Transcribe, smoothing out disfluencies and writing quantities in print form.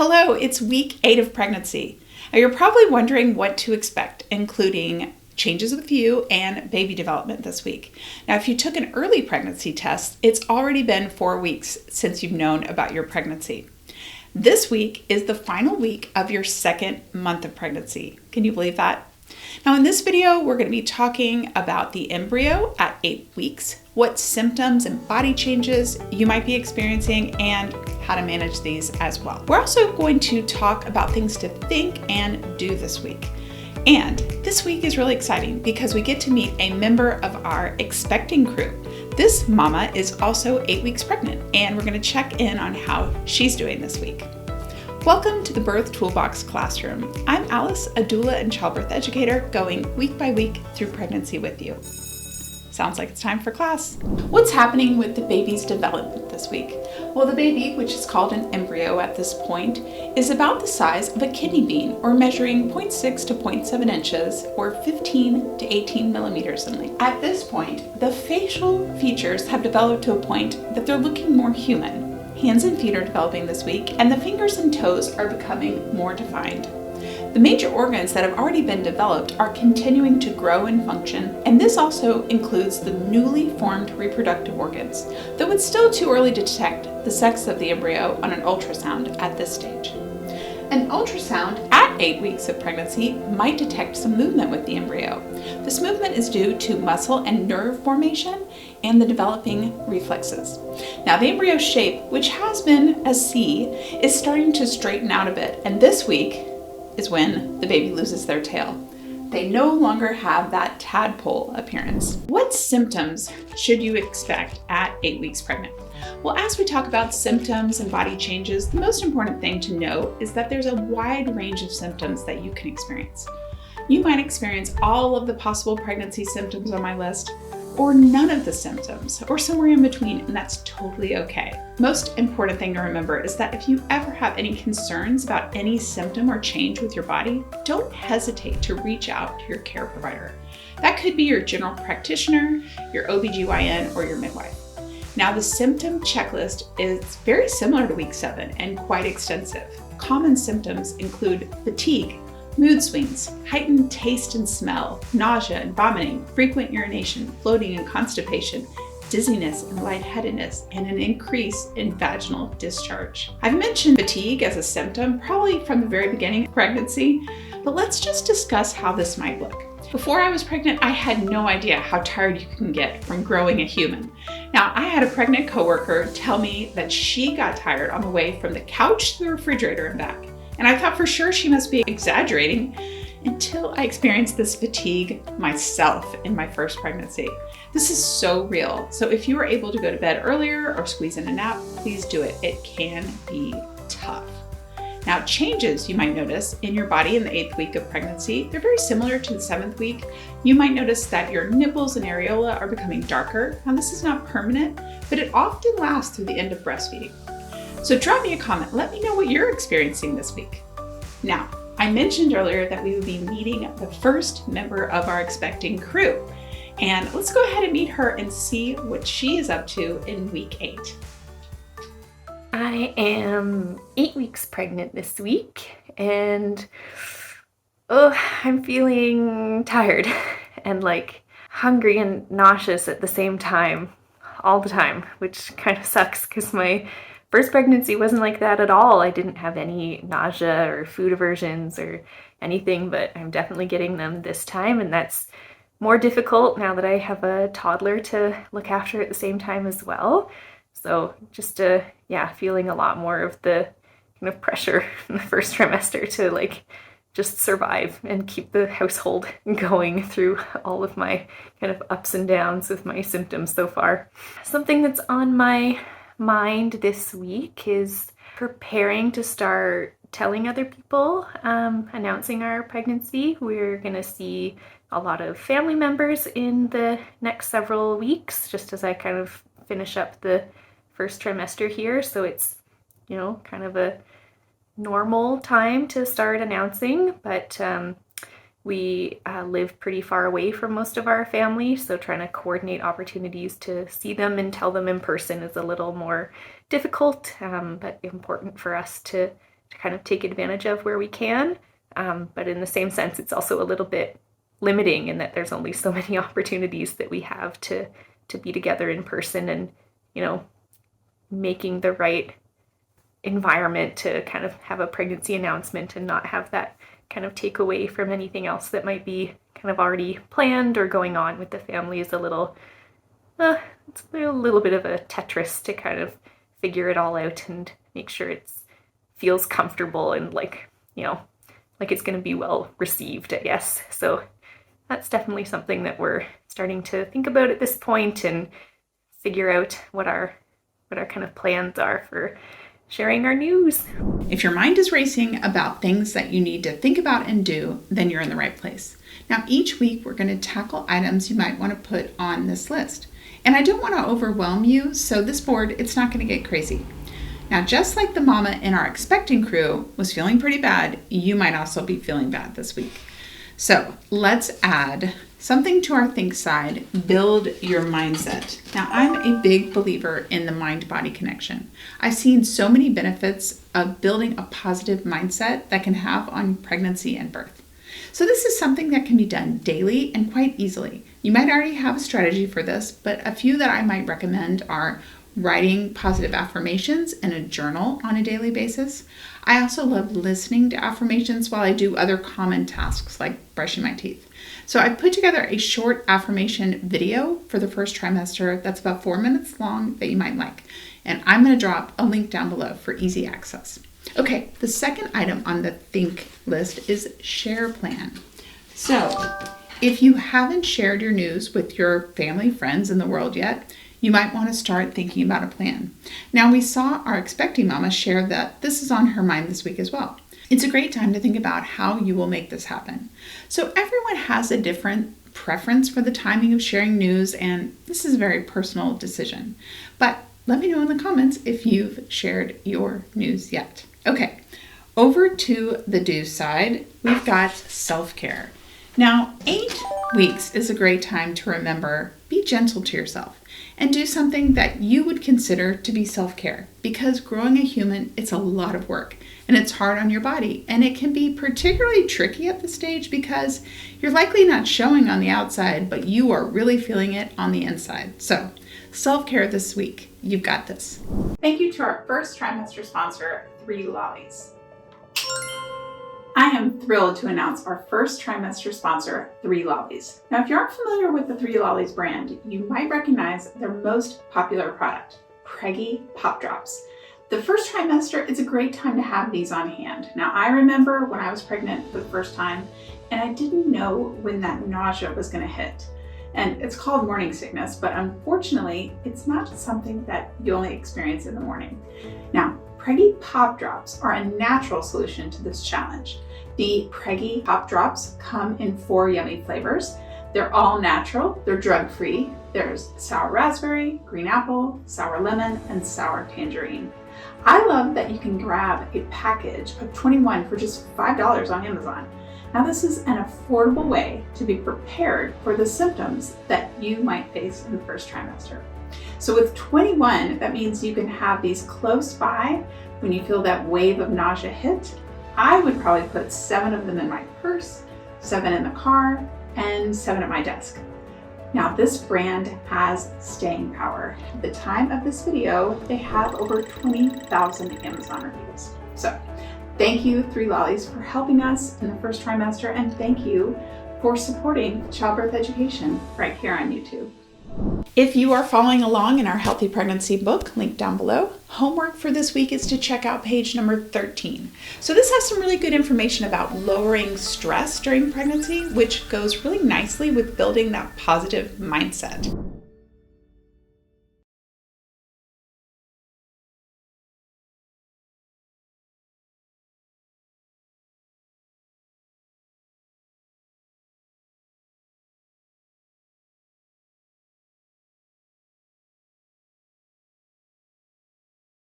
Hello, it's week 8 of pregnancy. Now, you're probably wondering what to expect, including changes with you and baby development this week. Now, if you took an early pregnancy test, it's already been 4 weeks since you've known about your pregnancy. This week is the final week of your second month of pregnancy. Can you believe that? Now, in this video, we're going to be talking about the embryo at 8 weeks, what symptoms and body changes you might be experiencing, and how to manage these as well. We're also going to talk about things to think and do this week. And this week is really exciting because we get to meet a member of our expecting crew. This mama is also 8 weeks pregnant, and we're going to check in on how she's doing this week. Welcome to the Birth Toolbox Classroom. I'm Alice, a doula and childbirth educator, going week by week through pregnancy with you. Sounds like it's time for class. What's happening with the baby's development this week? Well, the baby, which is called an embryo at this point, is about the size of a kidney bean, or measuring 0.6 to 0.7 inches, or 15 to 18 millimeters in length. At this point, the facial features have developed to a point that they're looking more human. Hands and feet are developing this week, and the fingers and toes are becoming more defined. The major organs that have already been developed are continuing to grow and function, and this also includes the newly formed reproductive organs, though it's still too early to detect the sex of the embryo on an ultrasound at this stage. An ultrasound at 8 weeks of pregnancy might detect some movement with the embryo. This movement is due to muscle and nerve formation and the developing reflexes. Now, the embryo shape, which has been a C, is starting to straighten out a bit, and this week is when the baby loses their tail. They no longer have that tadpole appearance. What symptoms should you expect at 8 weeks pregnant? Well, as we talk about symptoms and body changes, the most important thing to know is that there's a wide range of symptoms that you can experience. You might experience all of the possible pregnancy symptoms on my list, or none of the symptoms, or somewhere in between, and that's totally okay. Most important thing to remember is that if you ever have any concerns about any symptom or change with your body, don't hesitate to reach out to your care provider. That could be your general practitioner, your OBGYN, or your midwife. Now, the symptom checklist is very similar to week 7 and quite extensive. Common symptoms include fatigue, mood swings, heightened taste and smell, nausea and vomiting, frequent urination, bloating and constipation, dizziness and lightheadedness, and an increase in vaginal discharge. I've mentioned fatigue as a symptom probably from the very beginning of pregnancy, but let's just discuss how this might look. Before I was pregnant, I had no idea how tired you can get from growing a human. Now, I had a pregnant coworker tell me that she got tired on the way from the couch to the refrigerator and back. And I thought for sure she must be exaggerating until I experienced this fatigue myself in my first pregnancy. This is so real. So if you were able to go to bed earlier or squeeze in a nap, please do it. It can be tough. Now, changes you might notice in your body in the 8th week of pregnancy, they're very similar to the 7th week. You might notice that your nipples and areola are becoming darker. Now, this is not permanent, but it often lasts through the end of breastfeeding. So drop me a comment. Let me know what you're experiencing this week. Now, I mentioned earlier that we would be meeting the first member of our expecting crew. And let's go ahead and meet her and see what she is up to in week 8. I am 8 weeks pregnant this week, and I'm feeling tired and hungry and nauseous at the same time, all the time, which kind of sucks because my first pregnancy wasn't like that at all. I didn't have any nausea or food aversions or anything, but I'm definitely getting them this time, and that's more difficult now that I have a toddler to look after at the same time as well. So just feeling a lot more of the kind of pressure in the first trimester to just survive and keep the household going through all of my kind of ups and downs with my symptoms so far. Something that's on my mind this week is preparing to start telling other people, announcing our pregnancy. We're going to see a lot of family members in the next several weeks, just as I kind of finish up the first trimester here. So it's, kind of a normal time to start announcing, but we live pretty far away from most of our family, so trying to coordinate opportunities to see them and tell them in person is a little more difficult, but important for us to kind of take advantage of where we can. But in the same sense, it's also a little bit limiting in that there's only so many opportunities that we have to be together in person, and, you know, making the right environment to kind of have a pregnancy announcement and not have that kind of take away from anything else that might be kind of already planned or going on with the family is a little, it's a little bit of a Tetris to kind of figure it all out and make sure it feels comfortable and like, you know, like it's going to be well received, I guess. So that's definitely something that we're starting to think about at this point and figure out what our kind of plans are for sharing our news. If your mind is racing about things that you need to think about and do, then you're in the right place. Now, each week we're going to tackle items you might want to put on this list. And I don't want to overwhelm you, so this board, it's not going to get crazy. Now, just like the mama in our expecting crew was feeling pretty bad, you might also be feeling bad this week. So let's add something to our think side, build your mindset. Now, I'm a big believer in the mind-body connection. I've seen so many benefits of building a positive mindset that can have on pregnancy and birth. So this is something that can be done daily and quite easily. You might already have a strategy for this, but a few that I might recommend are writing positive affirmations in a journal on a daily basis. I also love listening to affirmations while I do other common tasks like brushing my teeth. So I put together a short affirmation video for the first trimester that's about 4 minutes long that you might like. And I'm going to drop a link down below for easy access. Okay, the second item on the think list is share plan. So if you haven't shared your news with your family, friends in the world yet, you might want to start thinking about a plan. Now, we saw our expecting mama share that this is on her mind this week as well. It's a great time to think about how you will make this happen. So everyone has a different preference for the timing of sharing news, and this is a very personal decision. But let me know in the comments if you've shared your news yet. Okay, over to the do side, we've got self-care. Now, 8 weeks is a great time to remember, be gentle to yourself and do something that you would consider to be self-care, because growing a human, it's a lot of work and it's hard on your body, and it can be particularly tricky at this stage because you're likely not showing on the outside, but you are really feeling it on the inside. So self-care this week, you've got this. Thank you to our first trimester sponsor, 3 Lollies. I am thrilled to announce our first trimester sponsor, 3 Lollies. Now, if you aren't familiar with the 3 Lollies brand, you might recognize their most popular product, Preggie Pop Drops. The first trimester, it's a great time to have these on hand. Now, I remember when I was pregnant for the first time, and I didn't know when that nausea was going to hit. And it's called morning sickness, but unfortunately, it's not something that you only experience in the morning. Now, Preggie Pop Drops are a natural solution to this challenge. The Preggie Pop Drops come in 4 yummy flavors. They're all natural, they're drug-free. There's sour raspberry, green apple, sour lemon, and sour tangerine. I love that you can grab a package of 21 for just $5 on Amazon. Now, this is an affordable way to be prepared for the symptoms that you might face in the first trimester. So with 21, that means you can have these close by when you feel that wave of nausea hit. I would probably put 7 of them in my purse, 7 in the car, and 7 at my desk. Now, this brand has staying power. At the time of this video, they have over 20,000 Amazon reviews. So thank you, 3 Lollies, for helping us in the first trimester, and thank you for supporting childbirth education right here on YouTube. If you are following along in our Healthy Pregnancy book, linked down below, homework for this week is to check out page number 13. So this has some really good information about lowering stress during pregnancy, which goes really nicely with building that positive mindset.